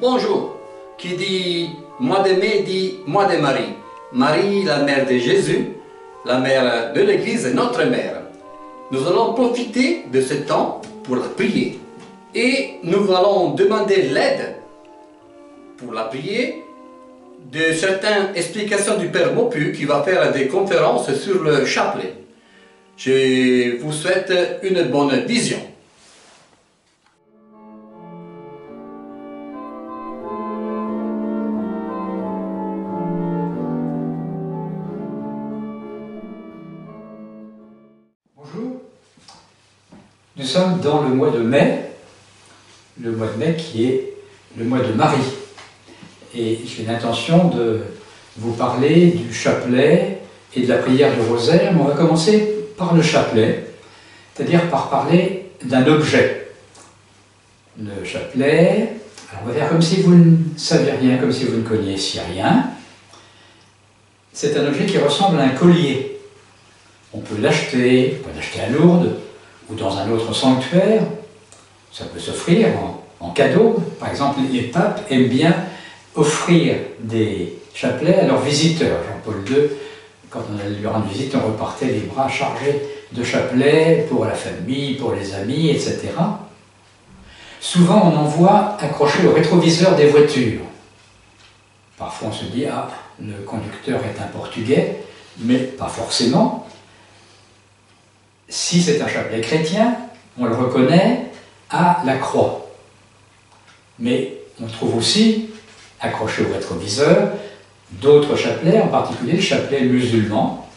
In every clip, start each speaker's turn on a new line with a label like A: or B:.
A: Bonjour, qui dit mois de mai dit mois de Marie. Marie, la mère de Jésus, la mère de l'Église, notre mère. Nous allons profiter de ce temps pour la prier. Et nous allons demander l'aide pour la prier de certaines explications du Père Maupu qui va faire des conférences sur le chapelet. Je vous souhaite une bonne vision.
B: Bonjour, nous sommes dans le mois de mai qui est le mois de Marie. Et j'ai l'intention de vous parler du chapelet et de la prière du rosaire, mais on va commencer par le chapelet, c'est-à-dire par parler d'un objet. Le chapelet, alors on va faire comme si vous ne saviez rien, comme si vous ne connaissiez rien. C'est un objet qui ressemble à un collier. On peut l'acheter à Lourdes ou dans un autre sanctuaire. Ça peut s'offrir en cadeau. Par exemple, les papes aiment bien offrir des chapelets à leurs visiteurs. Jean-Paul II, quand on allait lui rendre visite, on repartait les bras chargés de chapelets pour la famille, pour les amis, etc. Souvent, on en voit accrochés au rétroviseur des voitures. Parfois, on se dit « Ah, le conducteur est un Portugais », mais pas forcément. Si c'est un chapelet chrétien, on le reconnaît à la croix. Mais on trouve aussi, accroché au rétroviseur, d'autres chapelets, en particulier le chapelet musulman,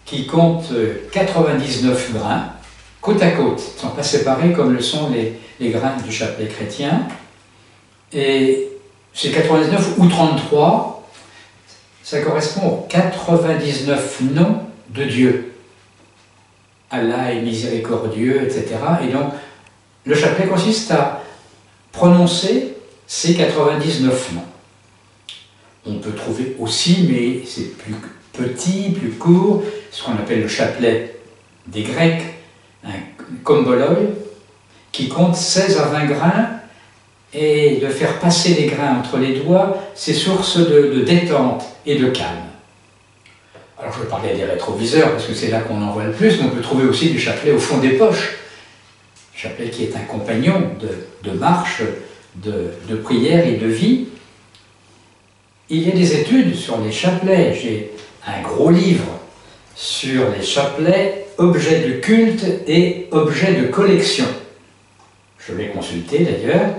B: qui compte 99 grains, côte à côte. Ils ne sont pas séparés comme le sont les grains du chapelet chrétien. Et ces 99 ou 33, ça correspond aux 99 noms de Dieu. Allah est miséricordieux, etc. Et donc, le chapelet consiste à prononcer ces 99 noms. On peut trouver aussi, mais c'est plus petit, plus court, ce qu'on appelle le chapelet des Grecs, un komboloi, qui compte 16 à 20 grains, et de faire passer les grains entre les doigts, c'est source de détente et de calme. Alors je parlais des rétroviseurs, parce que c'est là qu'on en voit le plus, mais on peut trouver aussi du chapelet au fond des poches. Le chapelet qui est un compagnon de marche, de prière et de vie. Il y a des études sur les chapelets. J'ai un gros livre sur les chapelets, objets de culte et objets de collection. Je l'ai consulté d'ailleurs,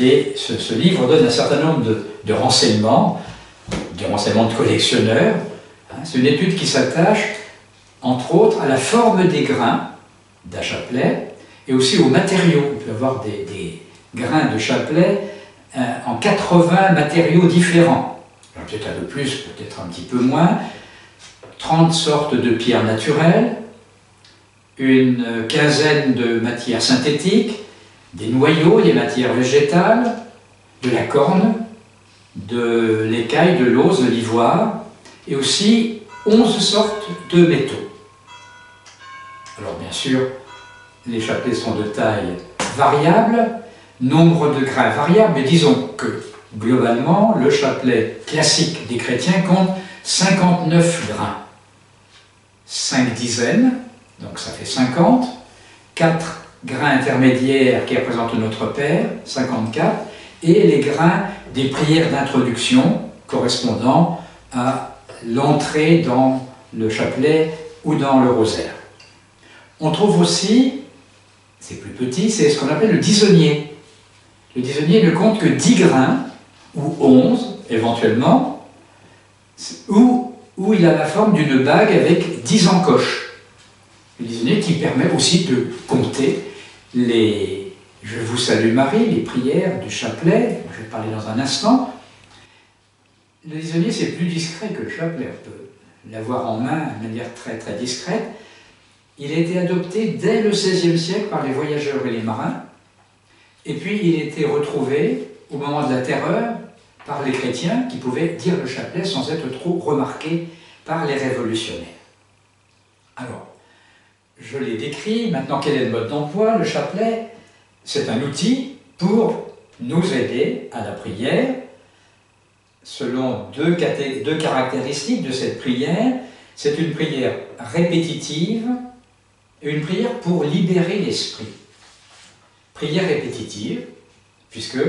B: et ce livre donne un certain nombre de renseignements, des renseignements de collectionneurs. C'est une étude qui s'attache, entre autres, à la forme des grains d'un chapelet et aussi aux matériaux. On peut avoir des grains de chapelet en 80 matériaux différents. Peut-être un peu plus, peut-être un petit peu moins. 30 sortes de pierres naturelles, une quinzaine de matières synthétiques, des noyaux, des matières végétales, de la corne, de l'écaille, de l'os, de l'ivoire, et aussi 11 sortes de métaux. Alors bien sûr, les chapelets sont de taille variable, nombre de grains variable, mais disons que globalement, le chapelet classique des chrétiens compte 59 grains. 5 dizaines, donc ça fait 50, 4 grains intermédiaires qui représentent notre Père, 54, et les grains des prières d'introduction correspondant à l'entrée dans le chapelet ou dans le rosaire. On trouve aussi, c'est plus petit, c'est ce qu'on appelle le disonnier. Le disonnier ne compte que 10 grains, ou 11 éventuellement, où il a la forme d'une bague avec 10 encoches. Le disonnier qui permet aussi de compter les « Je vous salue Marie », les prières du chapelet, je vais parler dans un instant. Le disonnier, c'est plus discret que le chapelet, on peut l'avoir en main de manière très très discrète. Il a été adopté dès le XVIe siècle par les voyageurs et les marins, et puis il a été retrouvé au moment de la terreur par les chrétiens qui pouvaient dire le chapelet sans être trop remarqués par les révolutionnaires. Alors, je l'ai décrit, maintenant quel est le mode d'emploi? Le chapelet, c'est un outil pour nous aider à la prière selon deux caractéristiques de cette prière. C'est une prière répétitive et une prière pour libérer l'esprit. Prière répétitive, puisque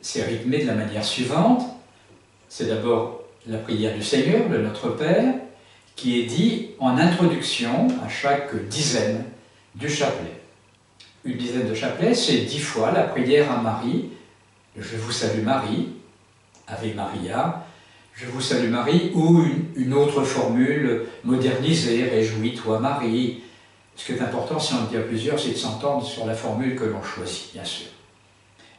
B: c'est rythmé de la manière suivante. C'est d'abord la prière du Seigneur, de Notre Père, qui est dit en introduction à chaque dizaine du chapelet. Une dizaine de chapelets, c'est 10 fois la prière à Marie. Je vous salue Marie, Ave Maria, je vous salue Marie, ou une autre formule modernisée, réjouis-toi Marie. Ce qui est important, si on en dit à plusieurs, c'est de s'entendre sur la formule que l'on choisit, bien sûr.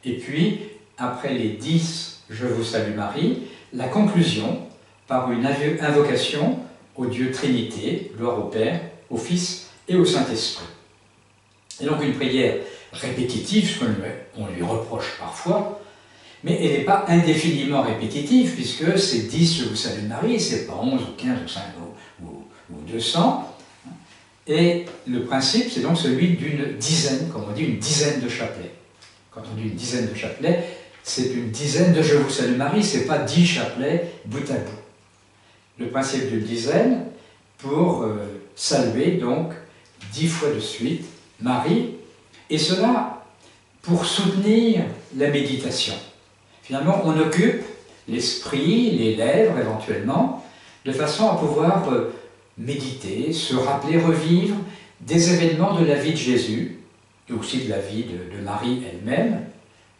B: Et puis, après les 10 je vous salue Marie, la conclusion par une invocation au Dieu Trinité, gloire au Père, au Fils et au Saint-Esprit. Et donc une prière répétitive, ce qu'on lui reproche parfois, mais elle n'est pas indéfiniment répétitive, puisque c'est 10 je vous salue Marie, c'est pas 11 ou 15 ou 5 ou 200. Et le principe, c'est donc celui d'une dizaine, comme on dit, une dizaine de chapelets. Quand on dit une dizaine de chapelets, c'est une dizaine de je vous salue Marie, c'est pas 10 chapelets bout à bout. Le principe d'une dizaine pour saluer donc 10 fois de suite Marie, et cela pour soutenir la méditation. Finalement, on occupe l'esprit, les lèvres éventuellement, de façon à pouvoir méditer, se rappeler, revivre des événements de la vie de Jésus, et aussi de la vie de Marie elle-même,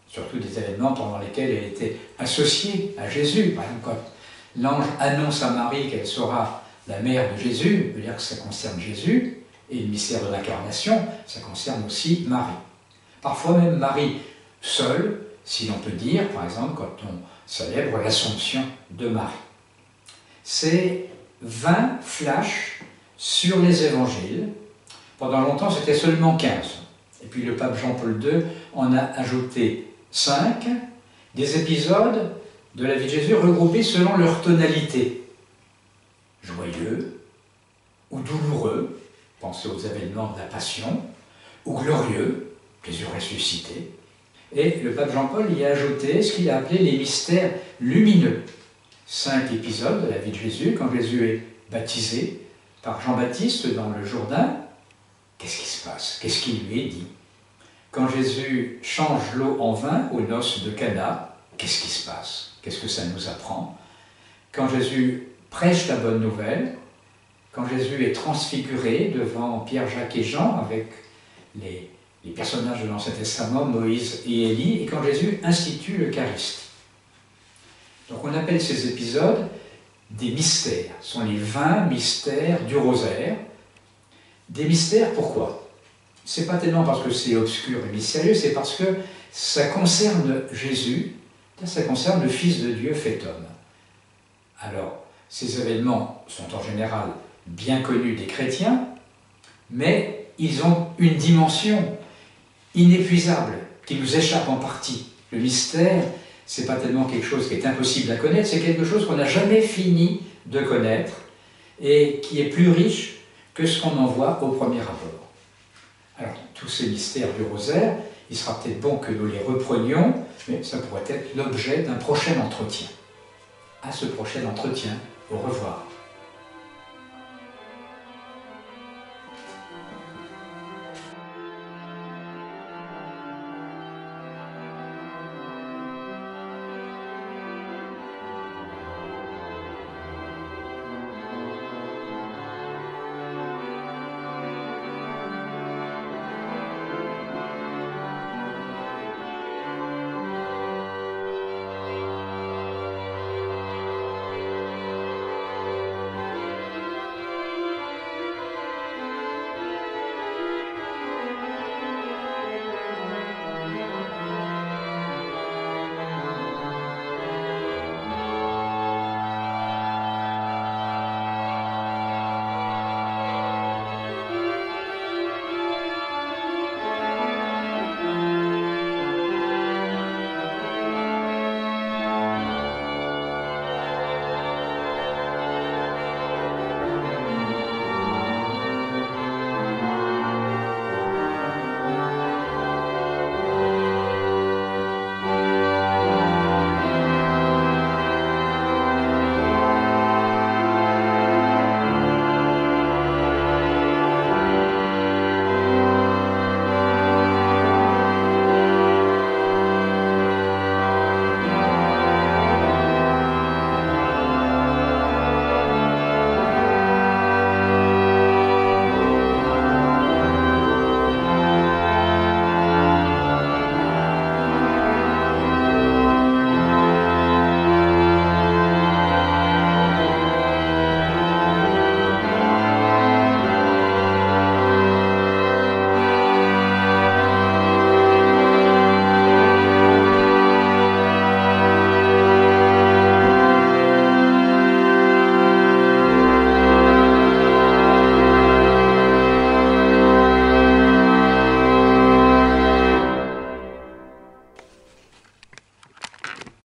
B: surtout des événements pendant lesquels elle était associée à Jésus. Par exemple, quand l'ange annonce à Marie qu'elle sera la mère de Jésus, veut dire que ça concerne Jésus, et le mystère de l'incarnation, ça concerne aussi Marie. Parfois même Marie seule, si l'on peut dire, par exemple, quand on célèbre l'Assomption de Marie. C'est 20 flashs sur les évangiles. Pendant longtemps, c'était seulement 15. Et puis le pape Jean-Paul II en a ajouté 5, des épisodes de la vie de Jésus regroupés selon leur tonalité. Joyeux ou douloureux, pensez aux événements de la Passion, ou glorieux, Jésus ressuscité. Et le pape Jean-Paul y a ajouté ce qu'il a appelé les mystères lumineux. 5 épisodes de la vie de Jésus, quand Jésus est baptisé par Jean-Baptiste dans le Jourdain. Qu'est-ce qui se passe? Qu'est-ce qui lui est dit? Quand Jésus change l'eau en vin aux noces de Cana, qu'est-ce qui se passe? Qu'est-ce que ça nous apprend? Quand Jésus prêche la bonne nouvelle, quand Jésus est transfiguré devant Pierre, Jacques et Jean avec les personnages de l'Ancien Testament, Moïse et Élie, et quand Jésus institue l'Eucharistie. Donc on appelle ces épisodes des mystères. Ce sont les 20 mystères du rosaire. Des mystères, pourquoi? C'est pas tellement parce que c'est obscur et mystérieux, c'est parce que ça concerne Jésus, ça concerne le Fils de Dieu fait homme. Alors, ces événements sont en général bien connus des chrétiens, mais ils ont une dimension inépuisable qui nous échappe en partie. Le mystère, c'est pas tellement quelque chose qui est impossible à connaître, c'est quelque chose qu'on n'a jamais fini de connaître et qui est plus riche que ce qu'on en voit au premier abord. Alors, tous ces mystères du rosaire, il sera peut-être bon que nous les reprenions, mais ça pourrait être l'objet d'un prochain entretien. À ce prochain entretien, au revoir.